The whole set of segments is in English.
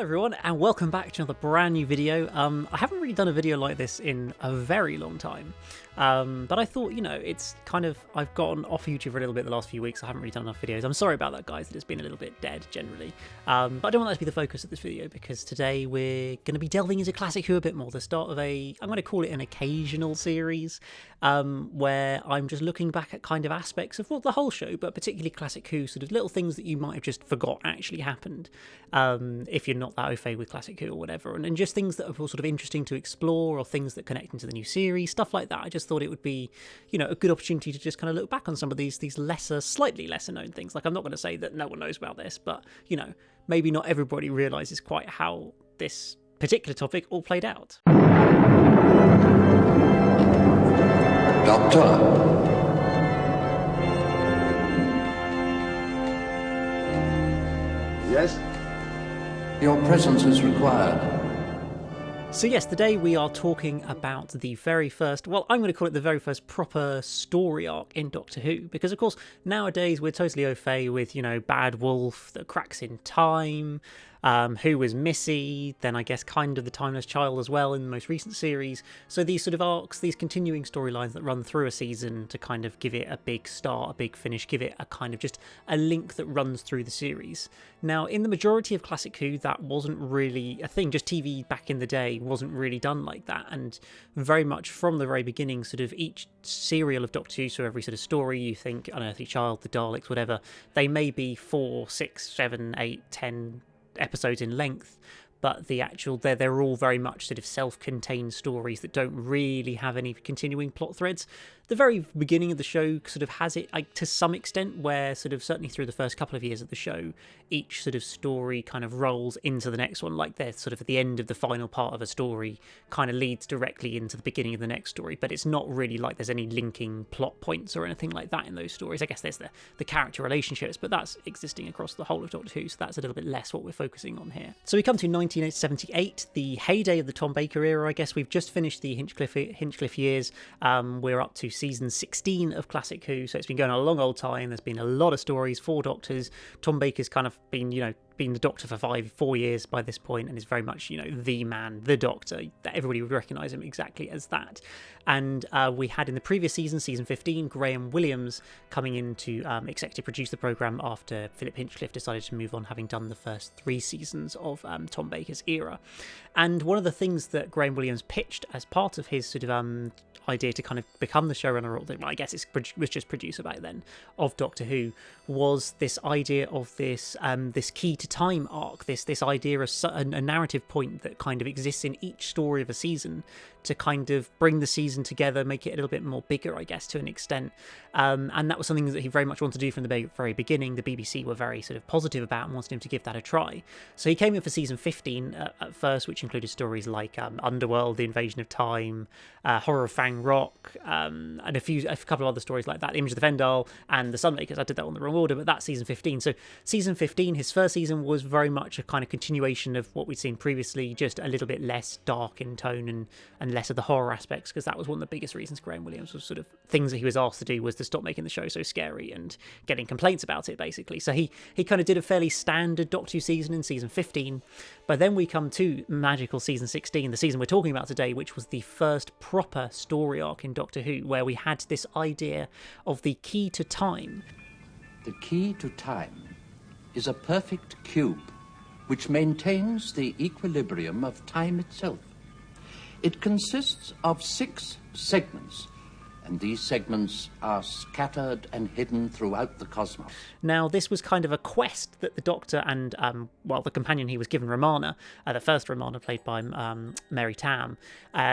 everyone, and welcome back to another brand new video. I haven't really done a video like this in a very long time, but I thought, it's kind of, I've gotten off YouTube for a little bit the last few weeks. I haven't really done enough videos. I'm sorry about that, guys, that it's been a little bit dead generally, but I don't want that to be the focus of this video, because today we're going to be delving into Classic Who a bit more, the start of I'm going to call it an occasional series, where I'm just looking back at kind of aspects of, well, the whole show, but particularly Classic Who, sort of little things that you might have just forgot actually happened, if you're not that au fait with Classic Who or whatever, and just things that are sort of interesting to explore, or things that connect into the new series, stuff like that. I just thought it would be, a good opportunity to just kind of look back on some of these slightly lesser known things. Like, I'm not going to say that no one knows about this, but, maybe not everybody realises quite how this particular topic all played out. Doctor. Yes? Your presence is required. So yes, today we are talking about the very first, well, I'm going to call it the very first proper story arc in Doctor Who, because of course nowadays we're totally au fait with, Bad Wolf, the cracks in time, Who was Missy, then I guess kind of the Timeless Child as well in the most recent series. So these sort of arcs, these continuing storylines that run through a season to kind of give it a big start, a big finish, give it a kind of just a link that runs through the series. Now, in the majority of Classic Who, that wasn't really a thing. Just TV back in the day wasn't really done like that, and very much from the very beginning, sort of each serial of Doctor Who, so every sort of story, you think Unearthly Child, the Daleks, whatever, they may be 4, 6, 7, 8, 10 episodes in length, but the actual they're all very much sort of self-contained stories that don't really have any continuing plot threads. The very beginning of the show sort of has it, like, to some extent, where sort of certainly through the first couple of years of the show, each sort of story kind of rolls into the next one, like they're sort of at the end of the final part of a story kind of leads directly into the beginning of the next story, but it's not really like there's any linking plot points or anything like that in those stories. I guess there's the character relationships, but that's existing across the whole of Doctor Who, so that's a little bit less what we're focusing on here. So we come to 1978, the heyday of the Tombaker Era. I guess we've just finished the Hinchcliffe years. We're up to season 16 of Classic Who, so it's been going on a long old time. There's been a lot of stories, 4 Doctors. Tom Baker's kind of been, been the Doctor for 4 years by this point, and is very much, the man, the Doctor. That everybody would recognise him exactly as that. And we had in the previous season, season 15, Graham Williams coming in to executive produce the programme after Philip Hinchcliffe decided to move on, having done the first 3 seasons of Tom Baker's era. And one of the things that Graham Williams pitched as part of his sort of idea to kind of become the showrunner, or I guess it was just producer back then, of Doctor Who, was this idea of this this key to time arc, this idea of a narrative point that kind of exists in each story of a season to kind of bring the season together, make it a little bit more bigger, I guess, to an extent. And that was something that he very much wanted to do from the very beginning. The BBC were very sort of positive about and wanted him to give that a try. So he came in for season 15 at first, which included stories like Underworld, The Invasion of Time, Horror of Fang Rock, and a couple of other stories like that, Image of the Fendal, and The Sunmakers. I did that on the wrong order, but that's season 15. So season 15, his first season, was very much a kind of continuation of what we'd seen previously, just a little bit less dark in tone and less of the horror aspects, because that was one of the biggest reasons Graham Williams was sort of things that he was asked to do was to stop making the show so scary and getting complaints about it, basically. So he kind of did a fairly standard Doctor Who season in season 15, but then we come to magical season 16, the season we're talking about today, which was the first proper story arc in Doctor Who, where we had this idea of the key to time. The key to time is a perfect cube which maintains the equilibrium of time itself. It consists of 6 segments, and these segments are scattered and hidden throughout the cosmos. Now, this was kind of a quest that the Doctor and, the companion he was given, Romana, the first Romana, played by Mary Tam,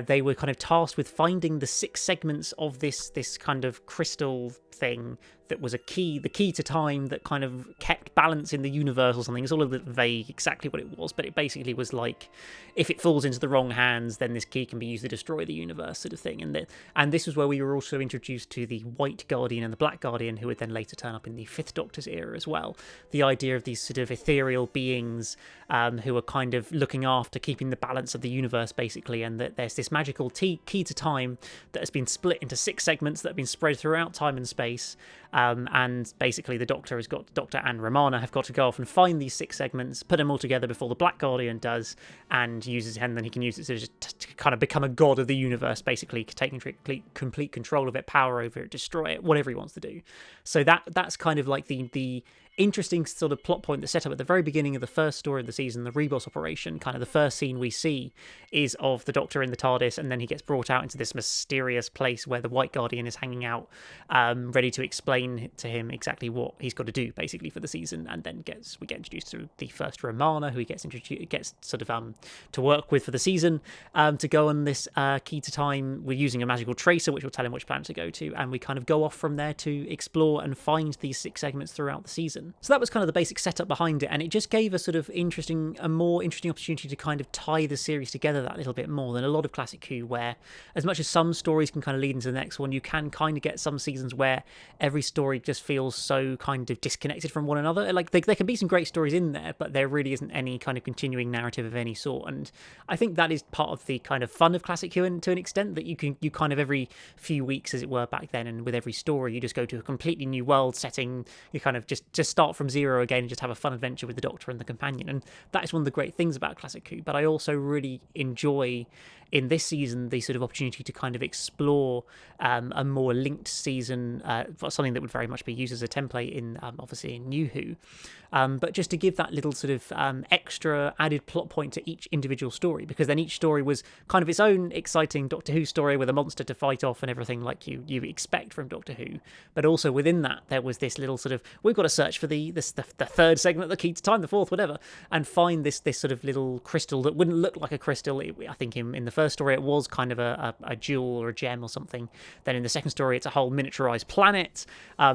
they were kind of tasked with finding the 6 segments of this kind of crystal thing that was the key to time that kind of kept balance in the universe or something. It's all a bit vague exactly what it was, but it basically was like, if it falls into the wrong hands, then this key can be used to destroy the universe, sort of thing. And this was where we were also introduced to the White Guardian and the Black Guardian, who would then later turn up in the 5th Doctor's era as well. The idea of these sort of ethereal beings who are kind of looking after keeping the balance of the universe, basically, and that there's this magical key to time that has been split into 6 segments that have been spread throughout time and space, and basically the Doctor and Romana have got to go off and find these 6 segments, put them all together before the Black Guardian does, and then he can use it to kind of become a god of the universe, basically taking complete control of it, power over it, destroy it, whatever he wants to do. So that's kind of like the interesting sort of plot point that's set up at the very beginning of the first story of the season, the Rebos operation. Kind of the first scene we see is of the Doctor in the TARDIS, and then he gets brought out into this mysterious place where the White Guardian is hanging out, ready to explain to him exactly what he's got to do basically for the season. And then we get introduced to the first Romana, who he gets sort of to work with for the season, to go on this key to time. We're using a magical tracer which will tell him which planet to go to, and we kind of go off from there to explore and find these 6 segments throughout the season. So that was kind of the basic setup behind it, and it just gave a sort of a more interesting opportunity to kind of tie the series together that little bit more than a lot of classic Who, where as much as some stories can kind of lead into the next one, you can kind of get some seasons where every story just feels so kind of disconnected from one another. Like there can be some great stories in there, but there really isn't any kind of continuing narrative of any sort. And I think that is part of the kind of fun of classic Who to an extent, that you kind of every few weeks, as it were, back then, and with every story you just go to a completely new world setting. You kind of just start from zero again and just have a fun adventure with the Doctor and the companion. And that is one of the great things about classic Who. But I also really enjoy in this season the sort of opportunity to kind of explore a more linked season, something that would very much be used as a template in obviously in New Who, but just to give that little sort of extra added plot point to each individual story, because then each story was kind of its own exciting Doctor Who story with a monster to fight off and everything like you expect from Doctor Who. But also within that there was this little sort of, we've got to search for the third segment, the key to time, the fourth, whatever, and find this sort of little crystal that wouldn't look like a crystal. I think in the first story it was kind of a jewel or a gem or something. Then in the second story it's a whole miniaturized planet.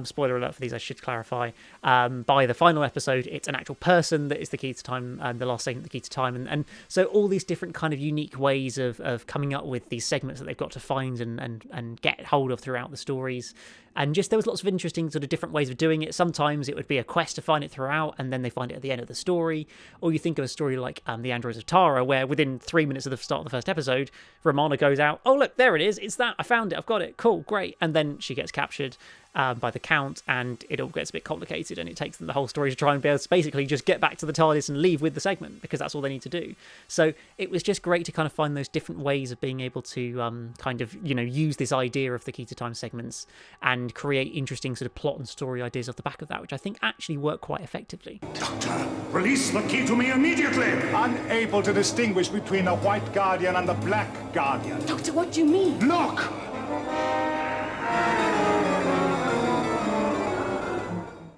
Spoiler alert for these, I should clarify. By the final episode it's an actual person that is the key to time, the last segment, the key to time, and so all these different kind of unique ways of coming up with these segments that they've got to find and get hold of throughout the stories. And just there was lots of interesting sort of different ways of doing it. Sometimes it would be a quest to find it throughout, and then they find it at the end of the story. Or you think of a story like The Androids of Tara, where within 3 minutes of the start of the first episode, Romana goes out, oh look, there it is, it's that, I found it, I've got it, cool, great. And then she gets captured by the Count, and it all gets a bit complicated, and it takes them the whole story to try and be able to basically just get back to the TARDIS and leave with the segment, because that's all they need to do. So it was just great to kind of find those different ways of being able to kind of, use this idea of the key to time segments and create interesting sort of plot and story ideas off the back of that, which I think actually work quite effectively. Doctor, release the key to me immediately! Unable to distinguish between a White Guardian and a Black Guardian. Doctor, what do you mean? Look!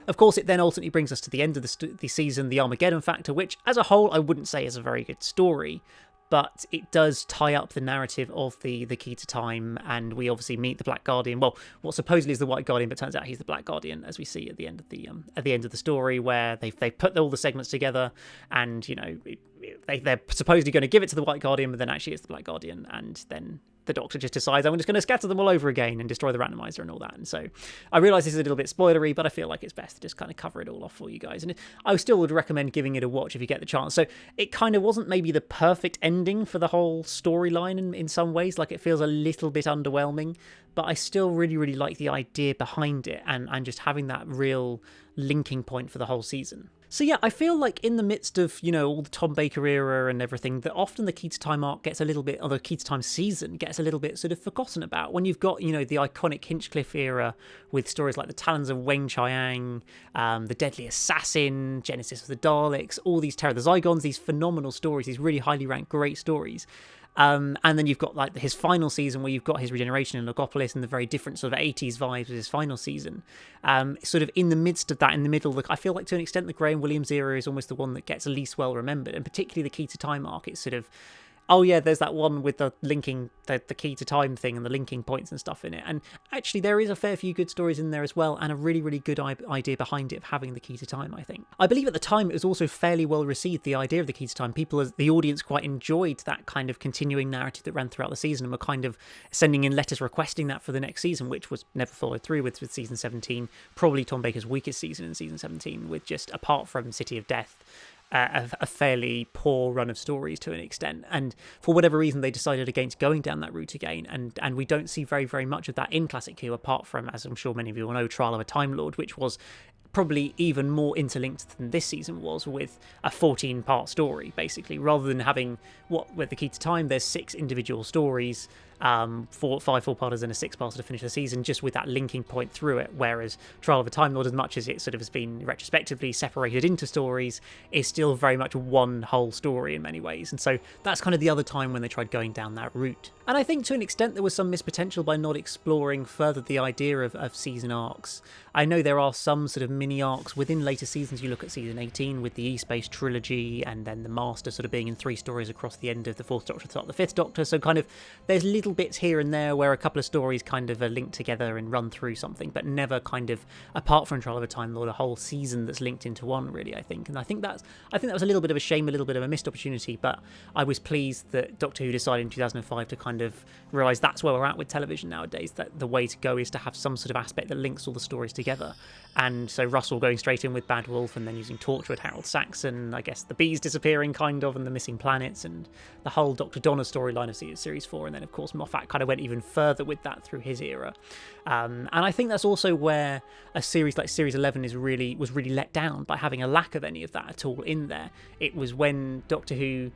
Of course, it then ultimately brings us to the end of the season, the Armageddon Factor, which as a whole I wouldn't say is a very good story, but it does tie up the narrative of the key to time, and we obviously meet the Black Guardian. Well, what supposedly is the White Guardian, but turns out he's the Black Guardian, as we see at the end of the story, where they put all the segments together, and they're supposedly going to give it to the White Guardian, but then actually it's the Black Guardian, and then the Doctor just decides, I'm just going to scatter them all over again and destroy the randomizer and all that. And so I realise this is a little bit spoilery, but I feel like it's best to just kind of cover it all off for you guys. And I still would recommend giving it a watch if you get the chance. So it kind of wasn't maybe the perfect ending for the whole storyline in some ways. Like, it feels a little bit underwhelming, but I still really, really like the idea behind it and just having that real linking point for the whole season. So yeah, I feel like in the midst of, all the Tombaker era and everything, that often the Key to Time arc gets a little bit, or the Key to Time season gets a little bit sort of forgotten about. When you've got, the iconic Hinchcliffe era with stories like the Talons of Weng Chiang, the Deadly Assassin, Genesis of the Daleks, all these the Zygons, these phenomenal stories, these really highly ranked great stories. And then you've got like his final season where you've got his regeneration in Logopolis and the very different sort of 80s vibes with his final season. Sort of in the midst of that, in the middle, I feel like to an extent the Graham Williams era is almost the one that gets least well remembered, and particularly the Key to Time arc. It's sort of, oh yeah, there's that one with the linking, the key to time thing and the linking points and stuff in it. And actually there is a fair few good stories in there as well, and a really, really good idea behind it of having the key to time, I think. I believe at the time it was also fairly well received, the idea of the key to time. People, as the audience, quite enjoyed that kind of continuing narrative that ran throughout the season, and were kind of sending in letters requesting that for the next season, which was never followed through with season 17. Probably Tom Baker's weakest season in season 17, with just, apart from City of Death, a fairly poor run of stories to an extent, and for whatever reason they decided against going down that route again, and we don't see very much of that in Classic Who, apart from, as I'm sure many of you will know, Trial of a Time Lord, which was probably even more interlinked than this season was, with a 14-part story basically, rather than having with the Key to Time there's 6 individual stories, 5 4-parters and a 6-parter to finish the season, just with that linking point through it, whereas Trial of a Time Lord, as much as it sort of has been retrospectively separated into stories, is still very much one whole story in many ways. And so that's kind of the other time when they tried going down that route. And I think to an extent there was some missed potential by not exploring further the idea of season arcs. I know there are some sort of mini arcs within later seasons. You look at season 18 with the E-Space trilogy, and then the Master sort of being in 3 stories across the end of the 4th Doctor to start the 5th Doctor, so kind of there's little bits here and there where a couple of stories kind of are linked together and run through something, but never kind of, apart from Trial of a Time Lord, a whole season that's linked into one, really, I think. And I think that was a little bit of a shame, a little bit of a missed opportunity, but I was pleased that Doctor Who decided in 2005 to kind of realise that's where we're at with television nowadays, that the way to go is to have some sort of aspect that links all the stories together. And so Russell going straight in with Bad Wolf, and then using Torchwood with Harold Saxon, I guess the bees disappearing kind of, and the missing planets, and the whole Dr. Donner storyline of Series 4, and then of course Moffat kind of went even further with that through his era. And I think that's also where a series like Series 11 was really let down by having a lack of any of that at all in there. It was when Doctor Who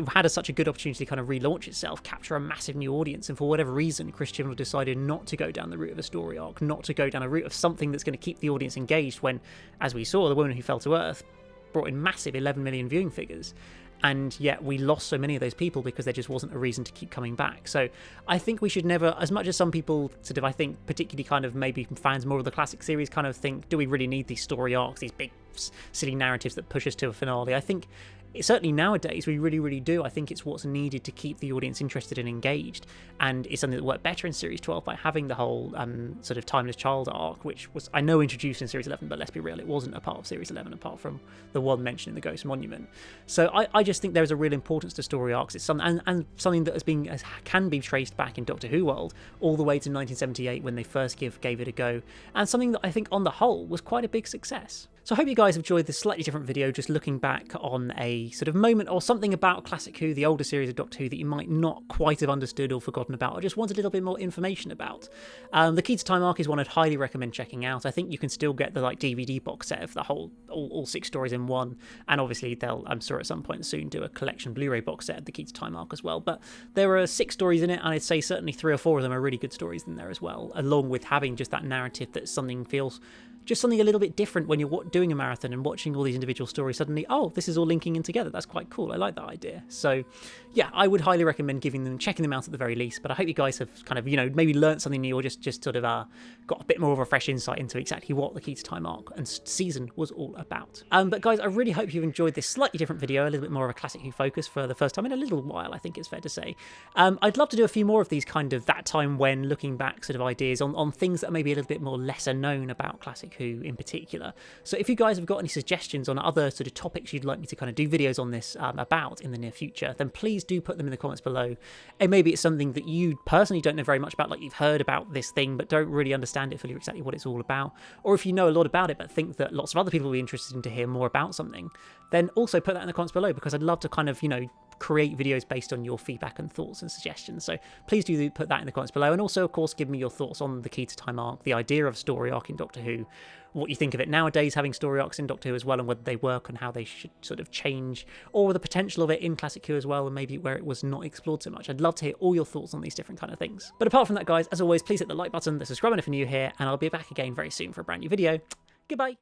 had such a good opportunity to kind of relaunch itself, capture a massive new audience, and for whatever reason Chris Chibnall decided not to go down the route of a story arc, not to go down a route of something that's going to keep the audience engaged, when, as we saw, The Woman Who Fell to Earth brought in massive 11 million viewing figures, and yet we lost so many of those people because there just wasn't a reason to keep coming back. So I think we should never, as much as some people sort of, I think particularly kind of maybe fans more of the classic series kind of think, do we really need these story arcs, these big silly narratives that push us to a finale? I think certainly nowadays we really do. I think it's what's needed to keep the audience interested and engaged, and it's something that worked better in Series 12 by having the whole sort of Timeless Child arc, which was, I know, introduced in Series 11, but let's be real, it wasn't a part of Series 11 apart from the one mentioned in the Ghost Monument. So I just think there is a real importance to story arcs. It's something, and something that can be traced back in Doctor Who world all the way to 1978 when they first gave it a go, and something that I think on the whole was quite a big success. So I hope you guys enjoyed this slightly different video, just looking back on a sort of moment or something about Classic Who, the older series of Doctor Who, that you might not quite have understood or forgotten about, or just want a little bit more information about. The Key to Time arc is one I'd highly recommend checking out. I think you can still get the DVD box set of the whole, all 6 stories in one, and obviously they'll, I'm sure at some point soon, do a collection Blu-ray box set of the Key to Time arc as well. But there are 6 stories in it, and I'd say certainly 3 or 4 of them are really good stories in there as well, along with having just that narrative that something feels just something a little bit different when you're doing a marathon and watching all these individual stories. Suddenly, oh, this is all linking in together. That's quite cool. I like that idea. So yeah, I would highly recommend checking them out at the very least. But I hope you guys have kind of, maybe learnt something new, or just sort of got a bit more of a fresh insight into exactly what the Key to Time arc and season was all about. But guys, I really hope you've enjoyed this slightly different video, a little bit more of a Classic Who focus for the first time in a little while, I think it's fair to say. I'd love to do a few more of these kind of that time when, looking back sort of ideas on things that are maybe a little bit more lesser known about Classic Who in particular. So if you guys have got any suggestions on other sort of topics you'd like me to kind of do videos on this about in the near future, then please do put them in the comments below. And maybe it's something that you personally don't know very much about, like you've heard about this thing but don't really understand it fully, exactly what it's all about. Or if you know a lot about it but think that lots of other people will be interested in to hear more about something, then also put that in the comments below, because I'd love to kind of, create videos based on your feedback and thoughts and suggestions. So please do put that in the comments below, and also of course give me your thoughts on the Key to Time arc, the idea of story arc in Doctor Who, what you think of it nowadays having story arcs in Doctor Who as well, and whether they work and how they should sort of change, or the potential of it in Classic Who as well, and maybe where it was not explored so much. I'd love to hear all your thoughts on these different kind of things. But apart from that guys, as always, please hit the like button, the subscribe button if you're new here, and I'll be back again very soon for a brand new video. Goodbye.